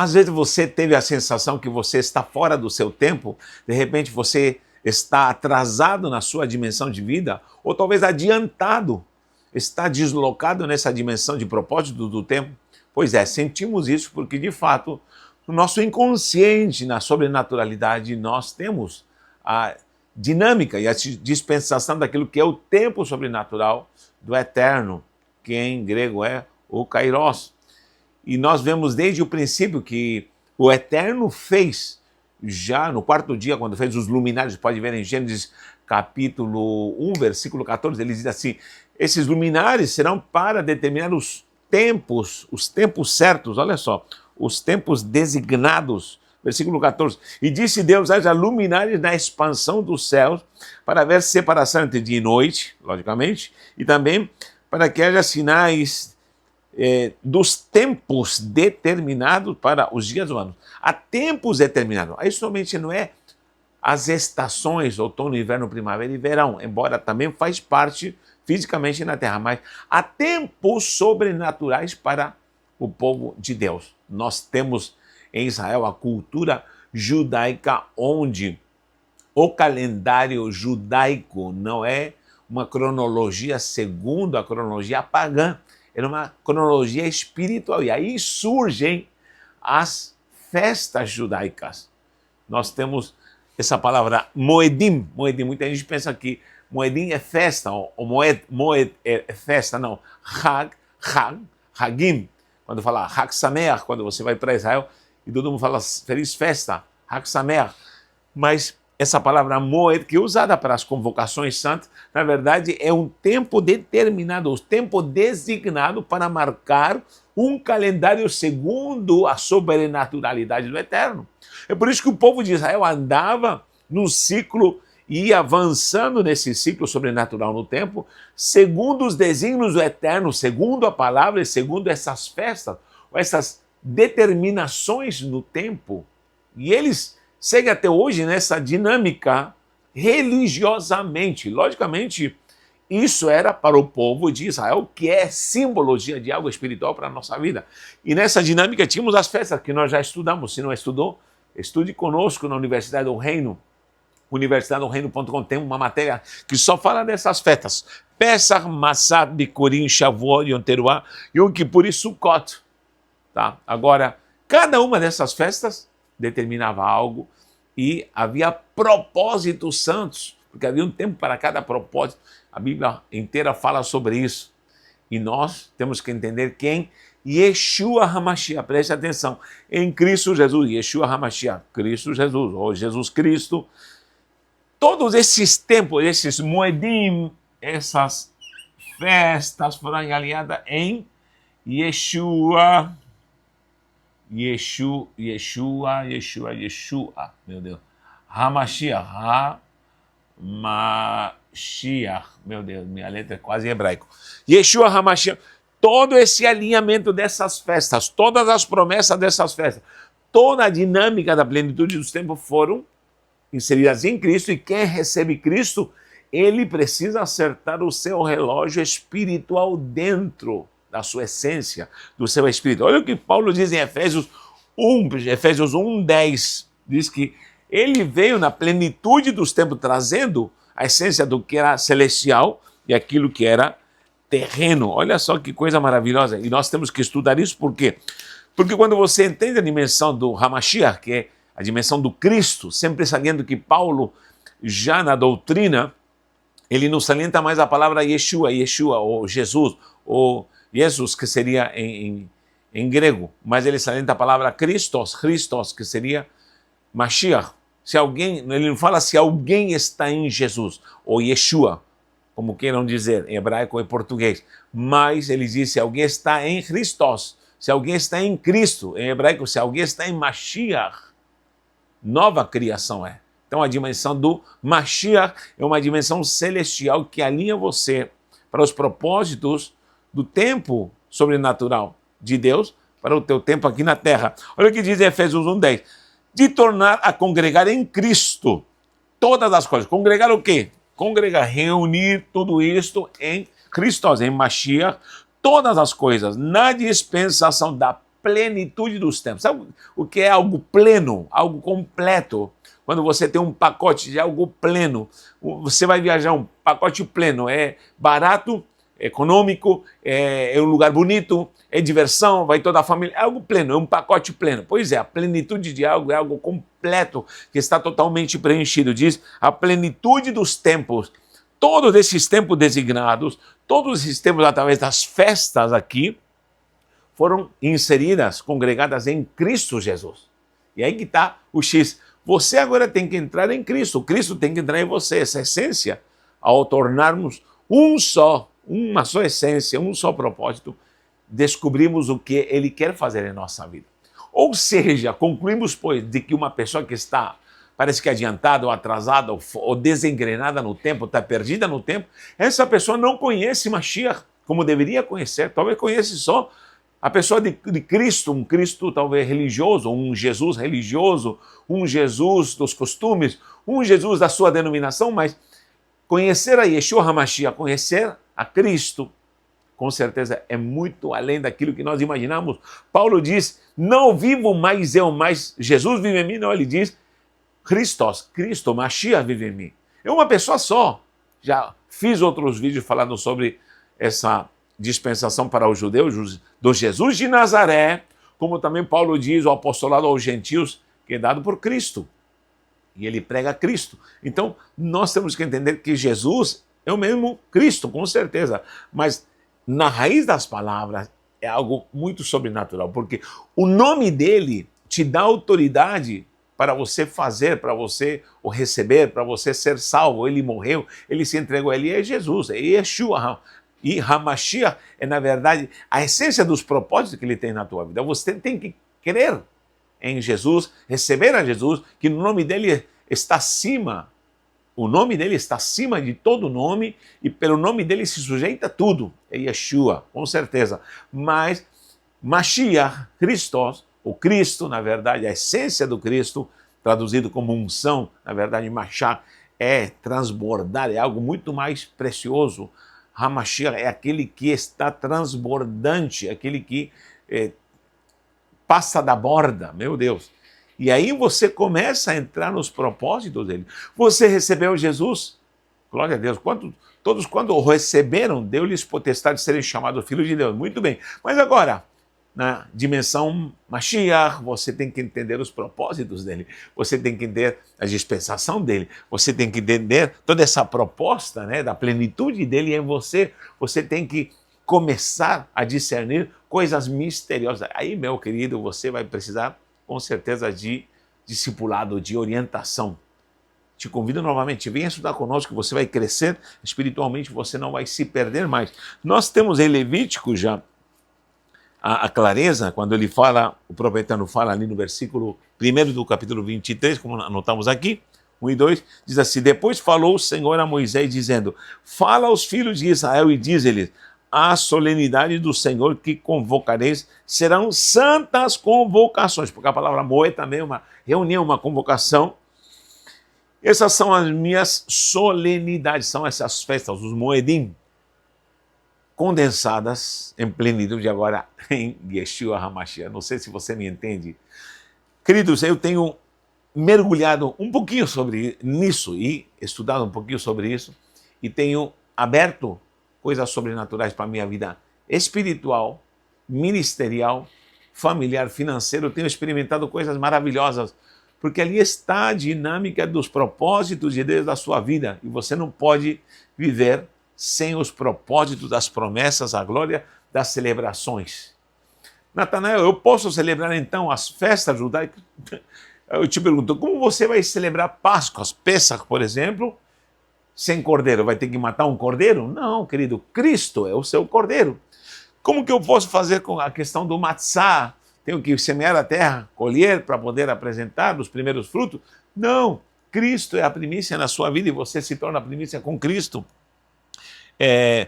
Às vezes você teve a sensação que você está fora do seu tempo, de repente você está atrasado na sua dimensão de vida, ou talvez adiantado, está deslocado nessa dimensão de propósito do tempo. Pois é, sentimos isso porque de fato, no nosso inconsciente, na sobrenaturalidade, nós temos a dinâmica e a dispensação daquilo que é o tempo sobrenatural do eterno, que em grego é o kairos. E nós vemos desde o princípio que o Eterno fez, já no quarto dia, quando fez os luminares, pode ver em Gênesis capítulo 1, versículo 14, ele diz assim, esses luminares serão para determinar os tempos certos, olha só, os tempos designados, versículo 14, e disse Deus, haja luminares na expansão dos céus, para haver separação entre dia e noite, logicamente, e também para que haja sinais dos tempos determinados para os dias do ano. Há tempos determinados. Aí somente não é as estações, outono, inverno, primavera e verão, embora também faz parte fisicamente na Terra, mas há tempos sobrenaturais para o povo de Deus. Nós temos em Israel a cultura judaica, onde o calendário judaico não é uma cronologia segundo a cronologia pagã, era uma cronologia espiritual. E aí surgem as festas judaicas. Nós temos essa palavra Moedim. Moedim, muita gente pensa que Moedim é festa, ou Moed é festa, não. Hagim. Quando fala Hag Sameach, quando você vai para Israel e todo mundo fala feliz festa, Hag Sameach. Mas essa palavra Moed, que é usada para as convocações santas, na verdade é um tempo determinado, um tempo designado para marcar um calendário segundo a sobrenaturalidade do Eterno. É por isso que o povo de Israel andava num ciclo e ia avançando nesse ciclo sobrenatural no tempo, segundo os desígnios do Eterno, segundo a palavra e segundo essas festas, essas determinações no tempo. E eles segue até hoje nessa dinâmica religiosamente. Logicamente, isso era para o povo de Israel, que é simbologia de algo espiritual para a nossa vida. E nessa dinâmica tínhamos as festas que nós já estudamos. Se não estudou, estude conosco na Universidade do Reino. universidadedoreino.com tem uma matéria que só fala dessas festas. Pesach, Massat, Bikurim, Shavuot, Yom Teruah, Yom Kippur e Sukkot. Tá? Agora, cada uma dessas festas determinava algo e havia propósitos santos, porque havia um tempo para cada propósito. A Bíblia inteira fala sobre isso. E nós temos que entender quem? Yeshua HaMashiach, preste atenção, em Cristo Jesus, Yeshua HaMashiach, Cristo Jesus, ou Jesus Cristo. Todos esses tempos, esses moedim, essas festas foram alinhadas em Yeshua, meu Deus, HaMashiach, meu Deus, minha letra é quase hebraico, Yeshua HaMashiach, todo esse alinhamento dessas festas, todas as promessas dessas festas, toda a dinâmica da plenitude dos tempos foram inseridas em Cristo, e quem recebe Cristo, ele precisa acertar o seu relógio espiritual dentro da sua essência, do seu espírito. Olha o que Paulo diz em Efésios 1:10, diz que ele veio na plenitude dos tempos, trazendo a essência do que era celestial e aquilo que era terreno. Olha só que coisa maravilhosa. E nós temos que estudar isso, por quê? Porque quando você entende a dimensão do HaMashiach, que é a dimensão do Cristo, sempre sabendo que Paulo, já na doutrina, ele não salienta mais a palavra Yeshua, ou Jesus, ou Jesus, que seria em grego, mas ele salienta a palavra Christos, que seria Mashiach. Se alguém, ele não fala se alguém está em Jesus, ou Yeshua, como queiram dizer, em hebraico ou em português, mas ele diz se alguém está em Christos, se alguém está em Cristo, em hebraico, se alguém está em Mashiach, nova criação é. Então a dimensão do Mashiach é uma dimensão celestial que alinha você para os propósitos do tempo sobrenatural de Deus para o teu tempo aqui na terra. Olha o que diz em Efésios 1:10. De tornar a congregar em Cristo todas as coisas. Congregar o quê? Congregar, reunir tudo isto em Cristo, em Mashiach, todas as coisas, na dispensação da plenitude dos tempos. Sabe o que é algo pleno, algo completo? Quando você tem um pacote de algo pleno, você vai viajar um pacote pleno, é barato, econômico, é um lugar bonito, é diversão, vai toda a família, é algo pleno, é um pacote pleno. Pois é, a plenitude de algo é algo completo, que está totalmente preenchido. Diz a plenitude dos tempos. Todos esses tempos designados, todos esses tempos através das festas aqui, foram inseridas, congregadas em Cristo Jesus. E aí que está o X. Você agora tem que entrar em Cristo, Cristo tem que entrar em você, essa essência, ao tornarmos uma só essência, um só propósito, descobrimos o que Ele quer fazer em nossa vida. Ou seja, concluímos, pois, de que uma pessoa que está, parece que adiantada ou atrasada ou desengrenada no tempo, está perdida no tempo, essa pessoa não conhece Mashiach como deveria conhecer, talvez conheça só a pessoa de Cristo, um Cristo talvez religioso, um Jesus religioso, um Jesus dos costumes, um Jesus da sua denominação, mas conhecer a Yeshua HaMashiach, conhecer a Cristo, com certeza é muito além daquilo que nós imaginamos. Paulo diz, não vivo mais eu, mas Jesus vive em mim. Não, ele diz, Cristo, Mashiach vive em mim. É uma pessoa só. Já fiz outros vídeos falando sobre essa dispensação para os judeus, do Jesus de Nazaré, como também Paulo diz, o apostolado aos gentios, que é dado por Cristo. E ele prega Cristo. Então, nós temos que entender que Jesus é o mesmo Cristo, com certeza. Mas, na raiz das palavras, é algo muito sobrenatural, porque o nome dele te dá autoridade para você fazer, para você o receber, para você ser salvo. Ele morreu, ele se entregou, ele é Jesus, é Yeshua. E HaMashiach é, na verdade, a essência dos propósitos que ele tem na tua vida. Você tem que crer em Jesus, receber a Jesus, que no nome dele está acima, o nome dele está acima de todo nome, e pelo nome dele se sujeita tudo. É Yeshua, com certeza. Mas Mashiach, Christos, o Cristo, na verdade, a essência do Cristo, traduzido como unção, na verdade, Mashiach é transbordar, é algo muito mais precioso. HaMashiach é aquele que está transbordante, aquele que passa da borda, meu Deus. E aí você começa a entrar nos propósitos dele. Você recebeu Jesus, glória a Deus. Todos quando o receberam, deu-lhes potestade de serem chamados filhos de Deus. Muito bem. Mas agora, na dimensão Mashiach, você tem que entender os propósitos dele, você tem que entender a dispensação dele, você tem que entender toda essa proposta, né, da plenitude dele em você, você tem que começar a discernir coisas misteriosas. Aí, meu querido, você vai precisar, com certeza, de discipulado, de orientação. Te convido novamente, venha estudar conosco, você vai crescer espiritualmente, você não vai se perder mais. Nós temos em Levítico já a clareza, quando ele fala, o proprietano fala ali no versículo 1 do capítulo 23, como anotamos aqui, 1 e 2, diz assim, depois falou o Senhor a Moisés, dizendo, fala aos filhos de Israel e diz-lhes, a solenidade do Senhor que convocareis serão santas convocações, porque a palavra moed também é uma reunião, uma convocação. Essas são as minhas solenidades, são essas festas, os moedim, condensadas em plenitude agora em Yeshua HaMashiach. Não sei se você me entende. Queridos, eu tenho mergulhado um pouquinho sobre nisso e estudado um pouquinho sobre isso e tenho aberto coisas sobrenaturais para a minha vida espiritual, ministerial, familiar, financeira. Eu tenho experimentado coisas maravilhosas, porque ali está a dinâmica dos propósitos de Deus da sua vida e você não pode viver sem os propósitos das promessas, a glória das celebrações. Natanael, eu posso celebrar então as festas judaicas? Eu te pergunto, como você vai celebrar Páscoas, Pêssach, por exemplo, sem cordeiro? Vai ter que matar um cordeiro? Não, querido, Cristo é o seu cordeiro. Como que eu posso fazer com a questão do matzá? Tenho que semear a terra, colher para poder apresentar os primeiros frutos? Não, Cristo é a primícia na sua vida e você se torna a primícia com Cristo.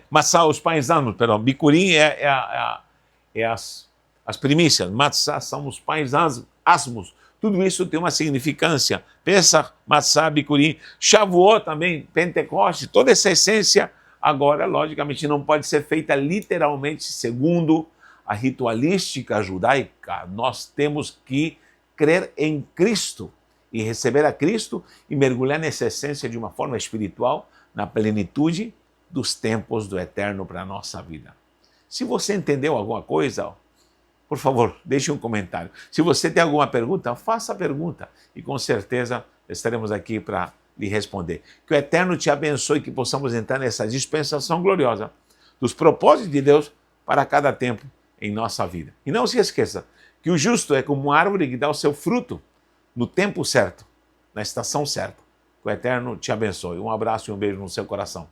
Matzá, os pães bicurim é as primícias, matzá são os pães asmos, tudo isso tem uma significância. Pêssach, matzá, bicurim, Shavuot também, Pentecoste, toda essa essência, agora, logicamente, não pode ser feita literalmente segundo a ritualística judaica. Nós temos que crer em Cristo e receber a Cristo e mergulhar nessa essência de uma forma espiritual, na plenitude dos tempos do eterno para a nossa vida. Se você entendeu alguma coisa, por favor, deixe um comentário. Se você tem alguma pergunta, faça a pergunta e com certeza estaremos aqui para lhe responder. Que o Eterno te abençoe e que possamos entrar nessa dispensação gloriosa dos propósitos de Deus para cada tempo em nossa vida. E não se esqueça que o justo é como uma árvore que dá o seu fruto no tempo certo, na estação certa. Que o Eterno te abençoe. Um abraço e um beijo no seu coração.